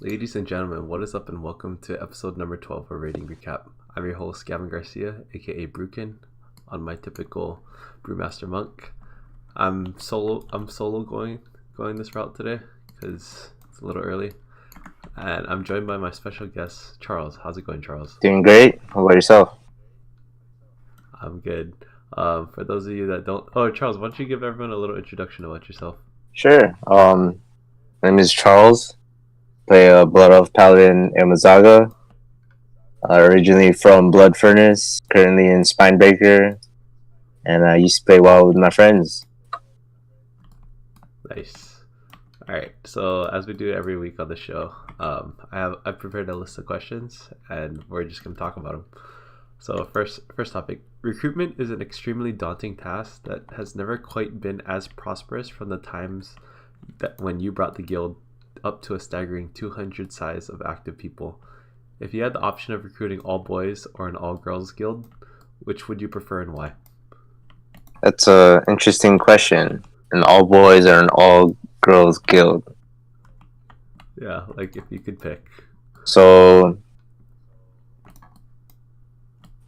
Ladies and gentlemen, what is up and welcome to episode number 12 of Rating Recap. I'm your host, Gavin Garcia, aka Brukin, on my typical Brewmaster Monk. I'm solo going this route today because it's a little early. And I'm joined by my special guest, Charles. How's it going, Charles? Doing great. How about yourself? I'm good. For those of you that don't... Oh, Charles, why don't you give everyone a little introduction about yourself? Sure. My name is Charles. Play Blood of Paladin Amazaga. Originally from Blood Furnace, currently in Spinebreaker, and I used to play WoW with my friends. Nice. All right. So as we do every week on the show, I prepared a list of questions, and we're just gonna talk about them. So first topic: recruitment is an extremely daunting task that has never quite been as prosperous from the times that when you brought the guild up to a staggering 200 size of active people. If you had the option of recruiting all boys or an all girls guild, which would you prefer and why? That's a interesting question. An all boys or an all girls guild? Yeah, like if you could pick. So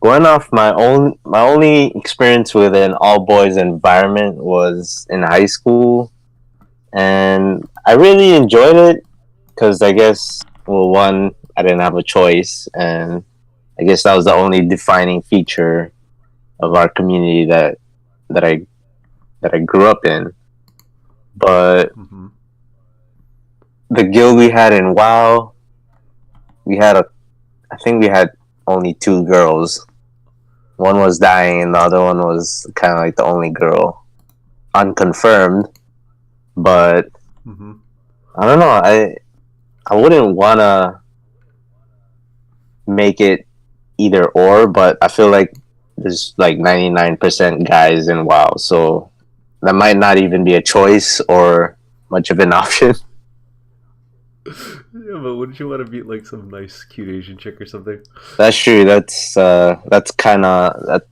going off my only experience with an all boys environment was in high school, and I really enjoyed it because I guess, well, one, I didn't have a choice, and I guess that was the only defining feature of our community that I that I grew up in. But Mm-hmm. the guild we had in WoW, we had I think we had only two girls. One was dying, and the other one was kind of like the only girl, unconfirmed. But Mm-hmm. I don't know. I wouldn't wanna make it either or, but I feel like there's like 99% guys in WoW, so that might not even be a choice or much of an option. Yeah, but wouldn't you want to meet like some nice, cute Asian chick or something? That's true. That's kind of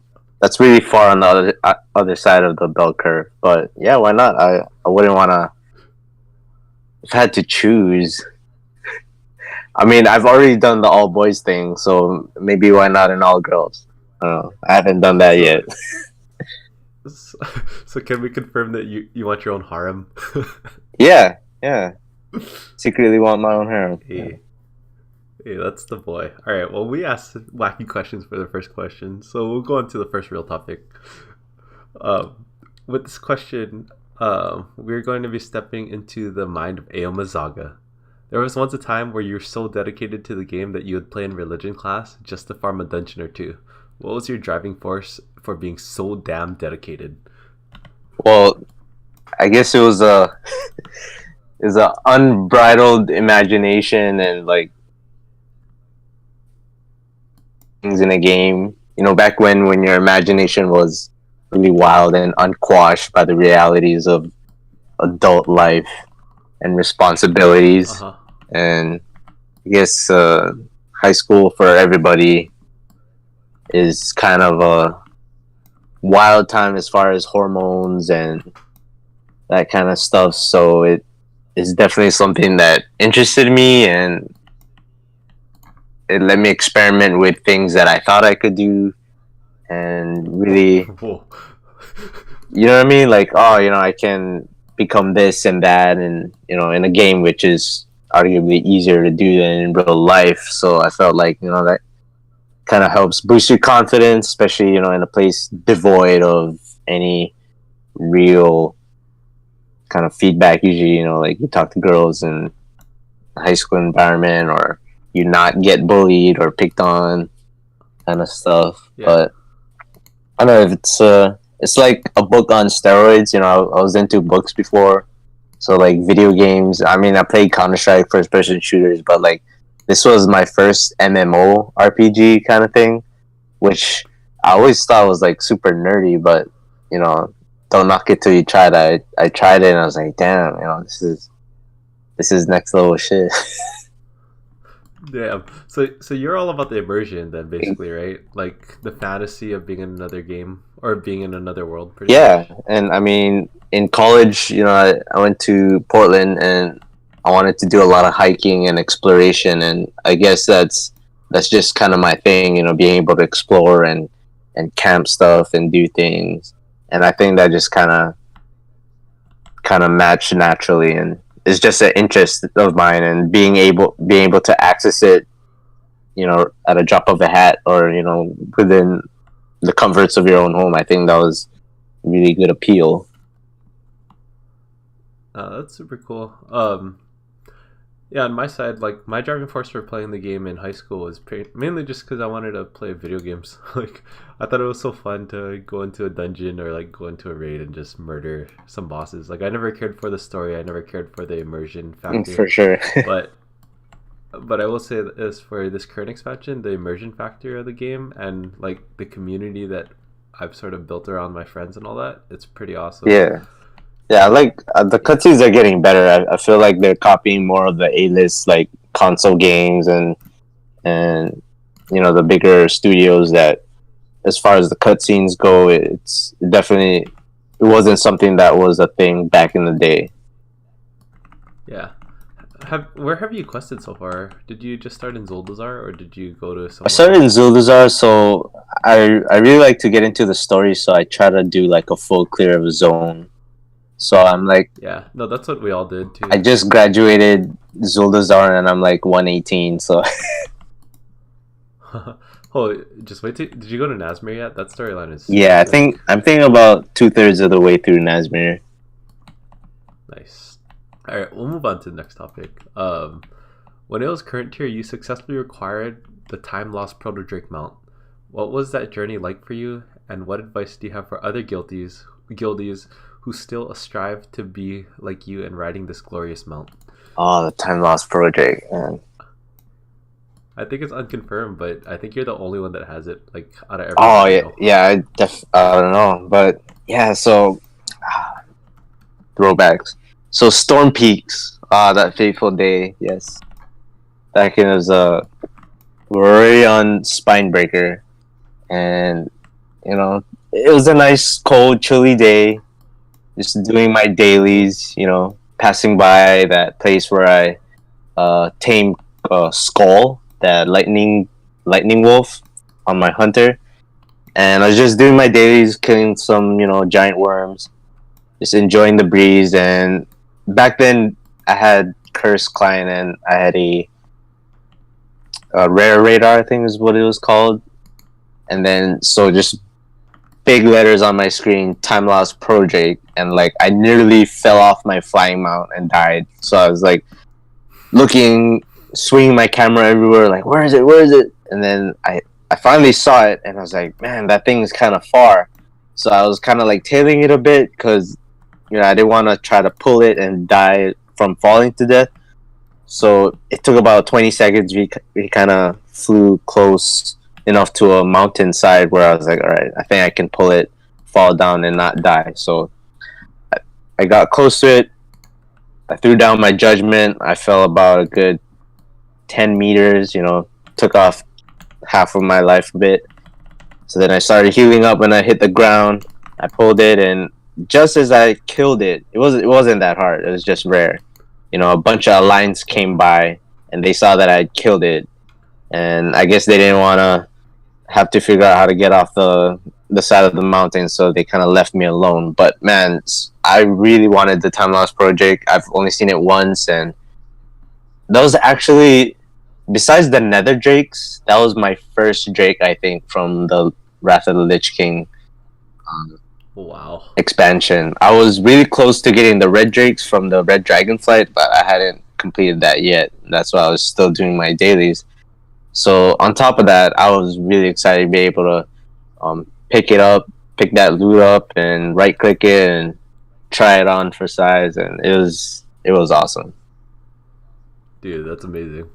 that's really far on the other side of the bell curve. But yeah, why not? I wouldn't want to. If I had to choose, I mean, I've already done the all boys thing, so maybe why not an all girls? I don't know. I haven't done that So, yet. so, so can we confirm that you want your own harem? Yeah, yeah. Secretly want my own harem. Yeah. Hey, hey, that's the boy. All right. Well, we asked wacky questions for the first question, so we'll go on to the first real topic. Um, with this question, we're going to be stepping into the mind of Aomazaga. There was once a time where you were so dedicated to the game that you would play in religion class just to farm a dungeon or two. What was your driving force for being so damn dedicated? Well, I guess it was a is a unbridled imagination and like things in a game. You know, back when your imagination was really wild and unquashed by the realities of adult life and Uh responsibilities. huh. And I guess high school for everybody is kind of a wild time as far as hormones and that kind of stuff. So it is definitely something that interested me, and it let me experiment with things that I thought I could do, and really, Whoa. you know what I mean? Like, oh, I can become this and that, and in a game, which is arguably easier to do than in real life. So I felt like that kind of helps boost your confidence, especially in a place devoid of any real kind of feedback. Usually, like you talk to girls in a high school environment, or you not get bullied or picked on, kind of stuff. Yeah. But I don't know if it's like a book on steroids. I was into books before, so like video games. I mean, I played Counter Strike, first person shooters, but like this was my first MMO RPG kind of thing, which I always thought was like super nerdy. But you know, don't knock it till you try it. I tried it and I was like, damn, this is next level shit. Damn. So you're all about the immersion then, basically, right? Like the fantasy of being in another game or being in another world, pretty Yeah, much. and I mean, in college, I went to Portland, and I wanted to do a lot of hiking and exploration, and I guess that's just kind of my thing, being able to explore and camp stuff and do things. And I think that just kind of matched naturally, and it's just an interest of mine, and being able to access it, at a drop of a hat, or within the comforts of your own home. I think that was really good appeal. That's super cool. Yeah, on my side, like my driving force for playing the game in high school was mainly just because I wanted to play video games. Like, I thought it was so fun to go into a dungeon or like go into a raid and just murder some bosses. Like, I never cared for the story. I never cared for the immersion factor. For sure. But I will say that as for this current expansion, the immersion factor of the game and like the community that I've sort of built around my friends and all that, it's pretty awesome. Yeah. Yeah, like the cutscenes are getting better. I feel like they're copying more of the A-list like console games and the bigger studios that, as far as the cutscenes go, it wasn't something that was a thing back in the day. Yeah. Where have you quested so far? Did you just start in Zuldazar, or did you go to I somewhere started in else? Zuldazar, so I really like to get into the story, so I try to do like a full clear of a zone. So I'm like, Yeah, no, that's what we all did too. I just graduated Zuldazar and I'm like 118, so Oh, just wait till, did you go to Nazmir yet? That storyline is super yeah, sick. I'm thinking about 2/3 of the way through Nazmir. Nice. All right, we'll move on to the next topic. When it was current tier, you successfully acquired the time lost Proto Drake mount. What was that journey like for you, and what advice do you have for other guildies who still strive to be like you and riding this glorious mount? Oh, the time lost project, man. I think it's unconfirmed, but I think you're the only one that has it, like, out of everyone Oh I yeah, know. yeah. I don't know, but yeah. So throwbacks. So Storm Peaks. That fateful day. Yes, back in was we're already on Spinebreaker, and it was a nice, cold, chilly day. Just doing my dailies. Passing by that place where I tamed Skull, that lightning wolf, on my hunter, and I was just doing my dailies, killing some giant worms, just enjoying the breeze. And back then I had Curse Client, and I had a rare radar, I think is what it was called. And then so just big letters on my screen, time lost project, and like I nearly fell off my flying mount and died. So I was like looking, swinging my camera everywhere, like where is it? And then I finally saw it, and I was like, man, that thing is kind of far. So I was kind of like tailing it a bit because I didn't want to try to pull it and die from falling to death. So it took about 20 seconds. We kind of flew close enough to a mountainside where I was like, all right, I think I can pull it, fall down, and not die. So I got close to it. I threw down my judgment. I fell about a good 10 meters, took off half of my life a bit. So then I started healing up when I hit the ground. I pulled it, and just as I killed it, it wasn't that hard. It was just rare. A bunch of alliance came by, and they saw that I killed it, and I guess they didn't want to have to figure out how to get off the side of the mountain, so they kind of left me alone. But man, I really wanted the time lost project. I've only seen it once, and that was actually, besides the Nether Drakes, that was my first Drake, I think, from the Wrath of the Lich King Wow. expansion. I was really close to getting the Red Drakes from the Red Dragonflight, but I hadn't completed that yet. That's why I was still doing my dailies. So on top of that, I was really excited to be able to pick that loot up, and right click it and try it on for size, and it was awesome. Dude, that's amazing.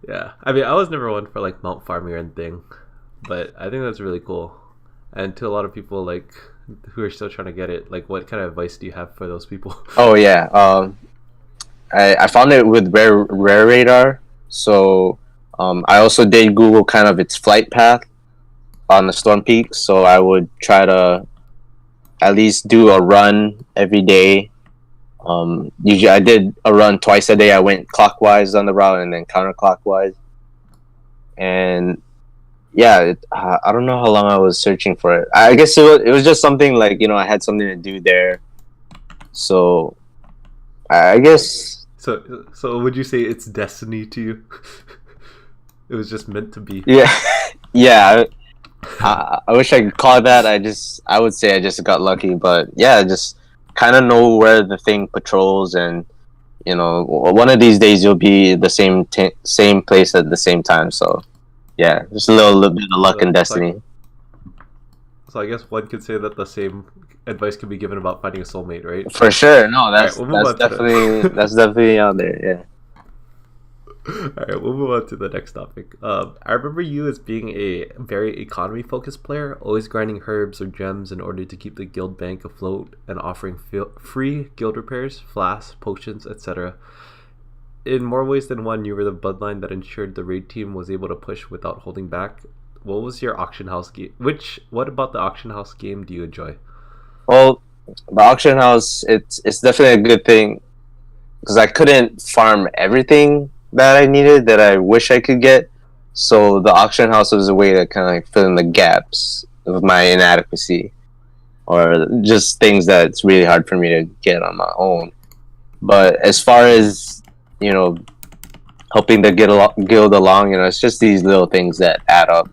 Yeah. I mean, I was never one for like mount farming or anything, but I think that's really cool. And to a lot of people like who are still trying to get it, like what kind of advice do you have for those people? Oh yeah, I found it with rare radar. So I also did Google kind of its flight path on the Storm Peaks. So I would try to at least do a run every day, Usually I did a run twice a day. I went clockwise on the route and then counterclockwise. And yeah, I don't know how long I was searching for it. I guess it was just something like, I had something to do there. So I guess. So would you say it's destiny to you? It was just meant to be. Yeah. Yeah. I wish I could call it that. I would say I just got lucky, but yeah, just kind of know where the thing patrols, and one of these days you'll be the same place at the same time. So yeah, just a little bit of luck and destiny. So I guess one could say that the same advice could be given about finding a soulmate, right? For sure. No, that's right, that's definitely out there. Yeah. Alright, we'll move on to the next topic. I remember you as being a very economy-focused player, always grinding herbs or gems in order to keep the guild bank afloat and offering free guild repairs, flasks, potions, etc. In more ways than one, you were the bloodline that ensured the raid team was able to push without holding back. What was your auction house game? What about the auction house game do you enjoy? Well, the auction house, it's definitely a good thing because I couldn't farm everything that I needed that I wish I could get. So the auction house was a way to kind of like fill in the gaps of my inadequacy or just things that it's really hard for me to get on my own. But as far as, helping the guild along, it's just these little things that add up.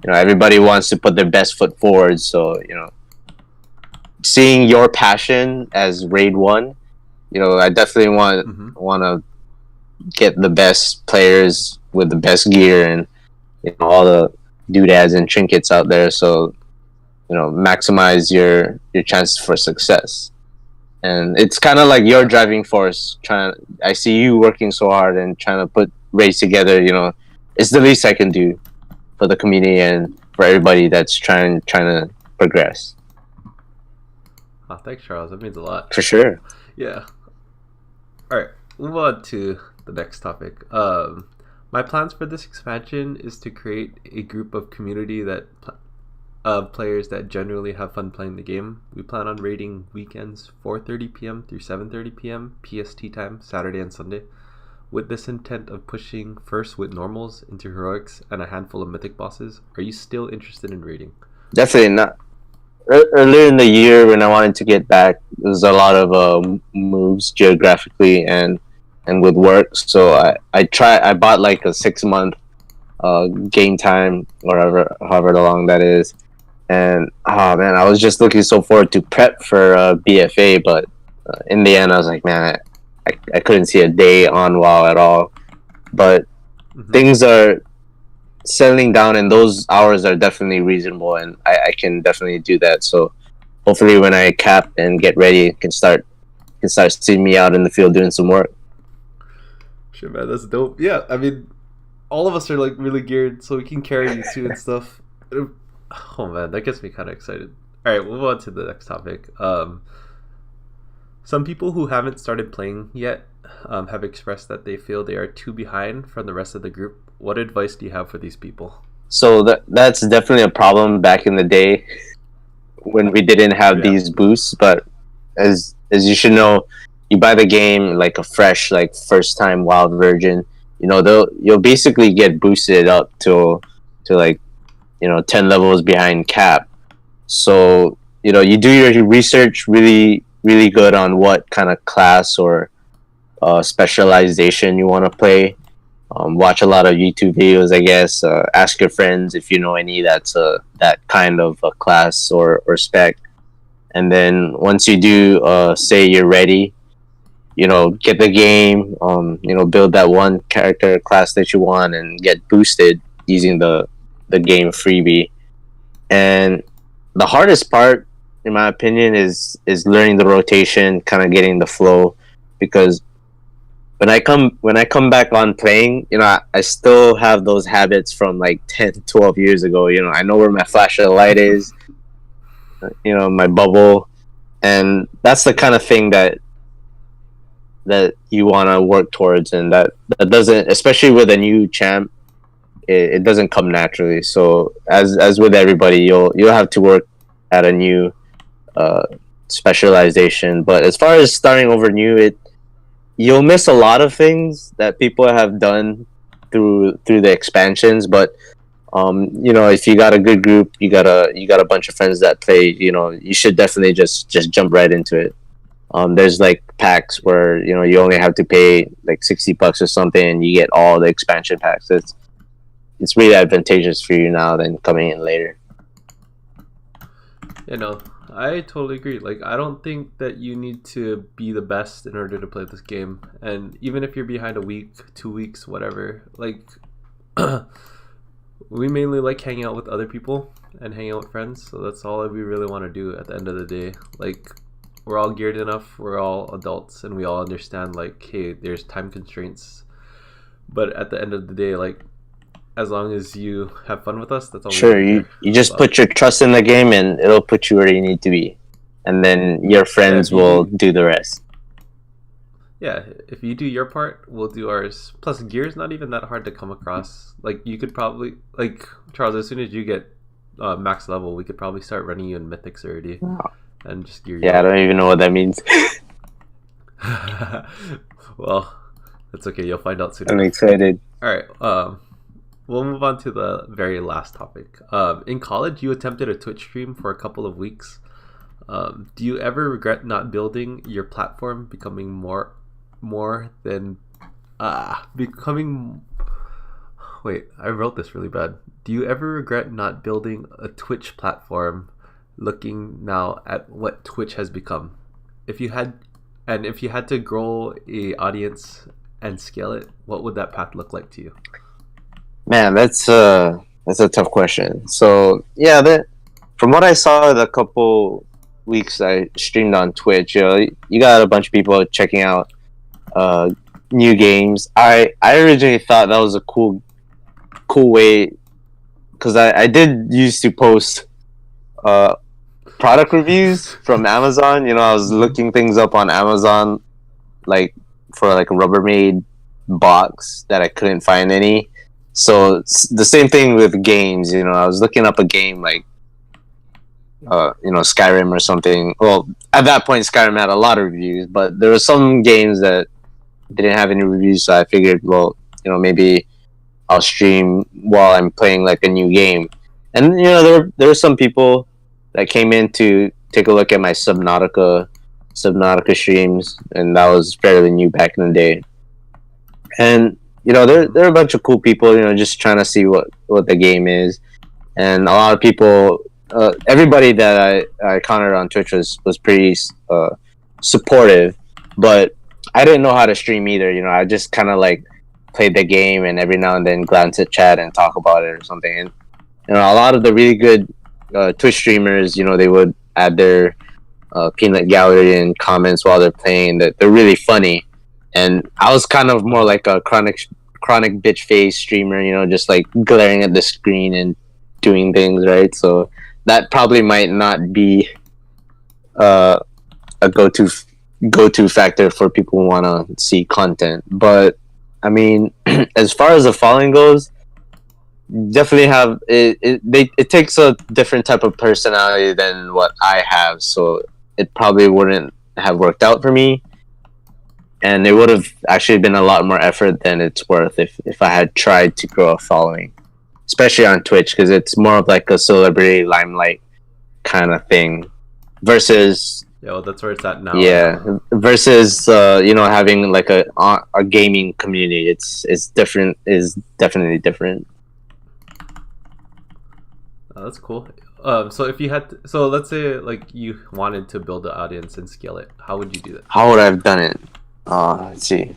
Everybody wants to put their best foot forward. So, seeing your passion as raid 1, I definitely want to get the best players with the best gear and all the doodads and trinkets out there, so maximize your chances for success. And it's kind of like your driving force. I see you working so hard and trying to put raids together. It's the least I can do for the community and for everybody that's trying to progress. Oh, thanks, Charles. That means a lot. For sure. Yeah. All right, move on to the next topic. My plans for this expansion is to create a group of community of players that generally have fun playing the game. We plan on raiding weekends 4:30 p.m. through 7:30 p.m. PST time, Saturday and Sunday, with this intent of pushing first with normals into heroics and a handful of mythic bosses. Are you still interested in raiding? Definitely not. Earlier in the year when I wanted to get back, there was a lot of moves geographically and with work, so I bought like a 6-month game time, or however long that is. And oh man, I was just looking so forward to prep for BFA, but in the end I was like, man, I couldn't see a day on WoW at all. But things are settling down and those hours are definitely reasonable, and I can definitely do that. So hopefully when I cap and get ready, you can start seeing me out in the field doing some work. Sure, man, that's dope. Yeah, I mean, all of us are like really geared so we can carry you too and stuff. Oh man, that gets me kind of excited. All right, we'll move on to the next topic. Some people who haven't started playing yet have expressed that they feel they are too behind from the rest of the group. What advice do you have for these people? So that's definitely a problem back in the day when we didn't have these boosts. But as you should know, you buy the game like a fresh, like first time wild version. You'll basically get boosted up to like 10 levels behind cap. So you do your research really really good on what kind of class or specialization you want to play. Watch a lot of YouTube videos, I guess. Ask your friends if you know any that's that kind of a class or spec. And then once you do say you're ready, get the game, build that one character class that you want and get boosted using the game freebie. And the hardest part, in my opinion, is learning the rotation, kind of getting the flow, because when I come back on playing, I still have those habits from like 10, 12 years ago. I know where my flash of light is, my bubble, and that's the kind of thing that you want to work towards, and that doesn't, especially with a new champ, it doesn't come naturally. So as with everybody, you'll have to work at a new specialization. But as far as starting over new, you'll miss a lot of things that people have done through the expansions. But if you got a good group, you got a bunch of friends that play, you should definitely just jump right into it. There's like packs where you only have to pay like $60 or something, and you get all the expansion packs. It's really advantageous for you now than coming in later. I totally agree. Like, I don't think that you need to be the best in order to play this game. And even if you're behind a week, 2 weeks, whatever, like, we mainly like hanging out with other people and hanging out with friends. So that's all we really want to do at the end of the day. Like, we're all geared enough. We're all adults, and we all understand, like, hey, there's time constraints. But at the end of the day, like, as long as you have fun with us, that's all. Sure, you just put your trust in the game, and it'll put you where you need to be, and then your friends will do the rest. Yeah, if you do your part, we'll do ours. Plus, gear's not even that hard to come across. Like, you could probably, like, Charles, as soon as you get max level, we could probably start running you in mythics already, and just gear you. Yeah, I don't even know what that means. Well, that's okay. You'll find out soon. I'm excited. All right. We'll move on to the very last topic. In college, you attempted a Twitch stream for a couple of weeks. Do you ever regret not building your platform, becoming Wait, I wrote this really bad. Do you ever regret not building a Twitch platform, looking now at what Twitch has become? If you had to grow a audience and scale it, what would that path look like to you? Man, that's a tough question. So yeah, from what I saw the couple weeks I streamed on Twitch, you got a bunch of people checking out new games. I originally thought that was a cool way, because I did used to post product reviews from Amazon. I was looking things up on Amazon, like for like a Rubbermaid box that I couldn't find any. So the same thing with games. I was looking up a game like Skyrim or something. Well, at that point Skyrim had a lot of reviews, but there were some games that didn't have any reviews, so I figured, well, maybe I'll stream while I'm playing like a new game. And there were some people that came in to take a look at my Subnautica streams, and that was fairly new back in the day. And there are a bunch of cool people, just trying to see what the game is. And a lot of people, everybody that I encountered on Twitch was pretty supportive, but I didn't know how to stream either. I just kind of like played the game and every now and then glance at chat and talk about it or something. And a lot of the really good Twitch streamers, they would add their peanut gallery and comments while they're playing. That they're really funny. And I was kind of more like a chronic bitch face streamer, just like glaring at the screen and doing things, right? So that probably might not be a go-to factor for people who want to see content. But I mean, as far as the following goes, definitely have it takes a different type of personality than what I have, so it probably wouldn't have worked out for me. And it would have actually been a lot more effort than it's worth if I had tried to grow a following, especially on Twitch, because it's more of like a celebrity limelight kind of thing, versus that's where it's at now. Yeah, versus having like a gaming community. It's different. Is definitely different. That's cool. So if you had so let's say like you wanted to build an audience and scale it, how would you do that? How would I have done it? Let's see.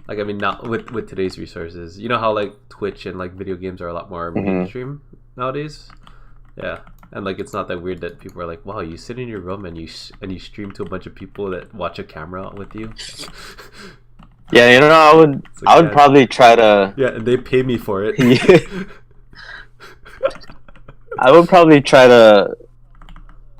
Like, I mean, not with today's resources. You know how like Twitch and like video games are a lot more mainstream nowadays. Yeah, and like it's not that weird that people are like, "Wow, you sit in your room and you stream to a bunch of people that watch a camera with you." Yeah, I would probably try to. Yeah, and they pay me for it. I would probably try to.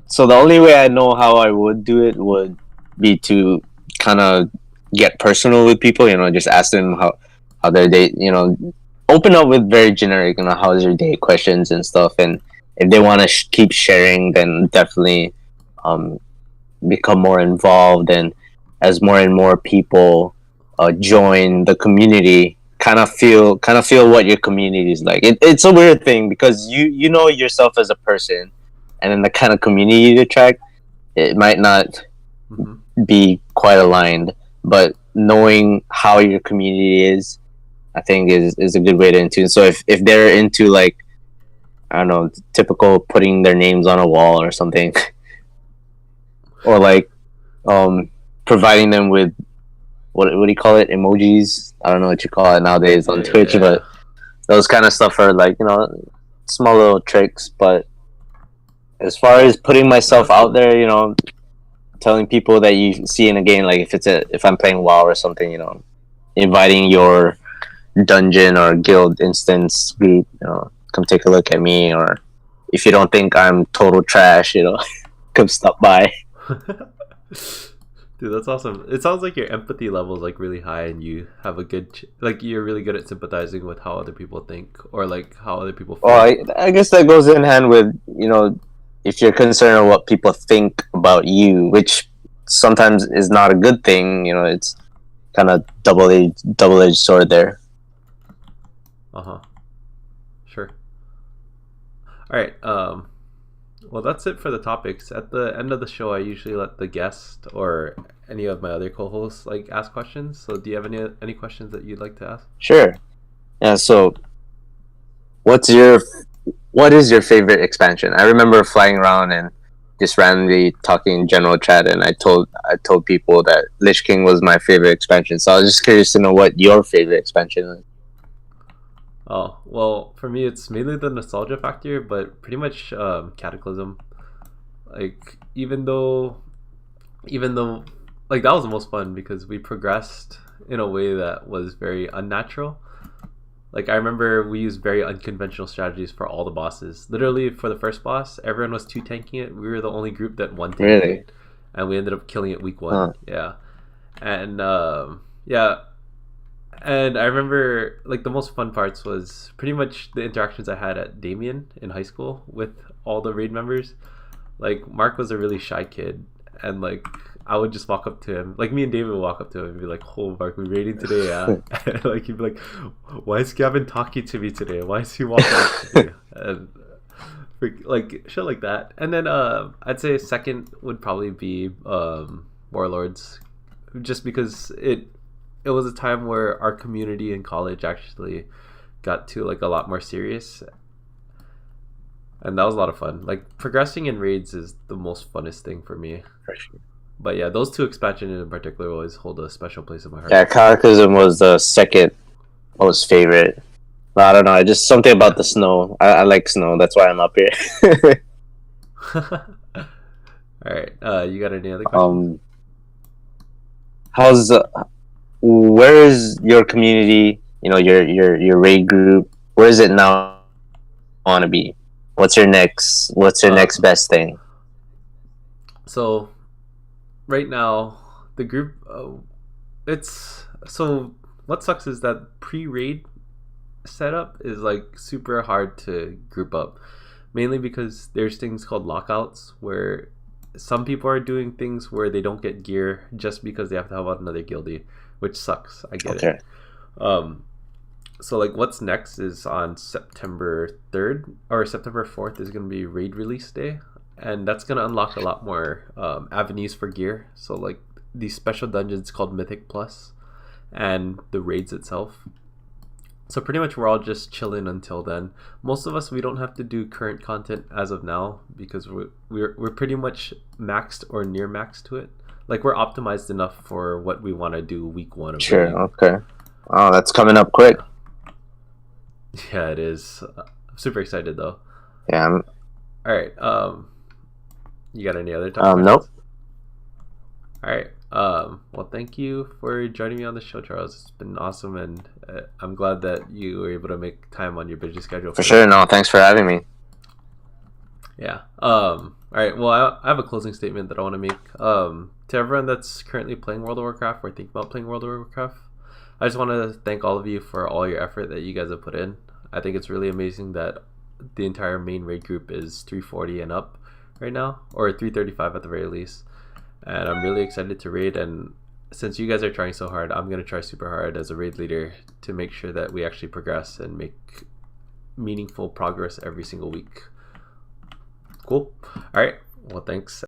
So the only way I know how I would do it would be to kind of get personal with people, just ask them how their day, open up with very generic, how's your day questions and stuff. And if they want to keep sharing, then definitely um, become more involved, and as more and more people join the community, kind of feel what your community is like. It's a weird thing because you know yourself as a person, and then the kind of community you attract, it might not be quite aligned, but knowing how your community is, I think is a good way to into. So if they're into like, I don't know, typical putting their names on a wall or something, or like providing them with what do you call it, emojis? I don't know what you call it nowadays on Twitch, but those kind of stuff are like, small little tricks. But as far as putting myself out there, telling people that you see in a game, like if I'm playing WoW or something, inviting your dungeon or guild instance group, come take a look at me, or if you don't think I'm total trash, come stop by. Dude, that's awesome. It sounds like your empathy level is like really high, and you have a good like you're really good at sympathizing with how other people think or like how other people feel. Well, I guess that goes in hand with if you're concerned with what people think about you, which sometimes is not a good thing. It's kind of double-edged sword there. Sure. All right. Well, that's it for the topics. At the end of the show, I usually let the guest or any of my other co-hosts like ask questions. So, do you have any questions that you'd like to ask? Sure. Yeah. So, what is your favorite expansion? I remember flying around and just randomly talking in general chat, and I told people that Lich King was my favorite expansion. So I was just curious to know what your favorite expansion is. Oh, well, for me, it's mainly the nostalgia factor, but pretty much Cataclysm. Like, even though, like, that was the most fun because we progressed in a way that was very unnatural. Like, I remember we used very unconventional strategies for all the bosses. Literally, for the first boss, everyone was 2-tanking it. We were the only group that one-tanked Really? it. And we ended up killing it week 1. Yeah. And, yeah. And I remember, like, the most fun parts was pretty much the interactions I had at Damien in high school with all the raid members. Like, Mark was a really shy kid, and, like, I would just walk up to him. Like, me and David would walk up to him and be like, "Oh, Mark, we raiding today, yeah?" And, like, he'd be like, "Why is Gavin talking to me today? Why is he walking up to me?" And, like, shit like that. And then I'd say second would probably be Warlords, just because it was a time where our community in college actually got to like a lot more serious, and that was a lot of fun. Like, progressing in raids is the most funnest thing for me. For sure. But yeah, those two expansions in particular always hold a special place in my heart. Yeah, Cataclysm was the second most favorite. But I don't know, just something about the snow. I like snow, that's why I'm up here. All right, you got any other questions? Where is your community? Your raid group. Where is it now? Want to be? What's your next best thing? So, right now, the group. What sucks is that pre-raid setup is like super hard to group up, mainly because there's things called lockouts where some people are doing things where they don't get gear just because they have to help out another guildie, which sucks. I get it. So like what's next is on September 3rd or September 4th is going to be raid release day, and that's going to unlock a lot more avenues for gear. So like these special dungeons called Mythic Plus and the raids itself. So pretty much we're all just chilling until then. Most of us, we don't have to do current content as of now because we're pretty much maxed or near maxed to it. Like, we're optimized enough for what we want to do week 1 of Sure, okay. Oh, that's coming up quick. Yeah, it is. I'm super excited though. Yeah. Alright, you got any other topics? Nope. Alright, well, thank you for joining me on the show, Charles. It's been awesome, and I'm glad that you were able to make time on your busy schedule. For sure, no, thanks for having me. Yeah. Alright, well, I have a closing statement that I want to make. To everyone that's currently playing World of Warcraft or thinking about playing World of Warcraft, I just want to thank all of you for all your effort that you guys have put in. I think it's really amazing that the entire main raid group is 340 and up right now, or 335 at the very least. And I'm really excited to raid. And since you guys are trying so hard, I'm gonna try super hard as a raid leader to make sure that we actually progress and make meaningful progress every single week. Cool. All right. Well, thanks.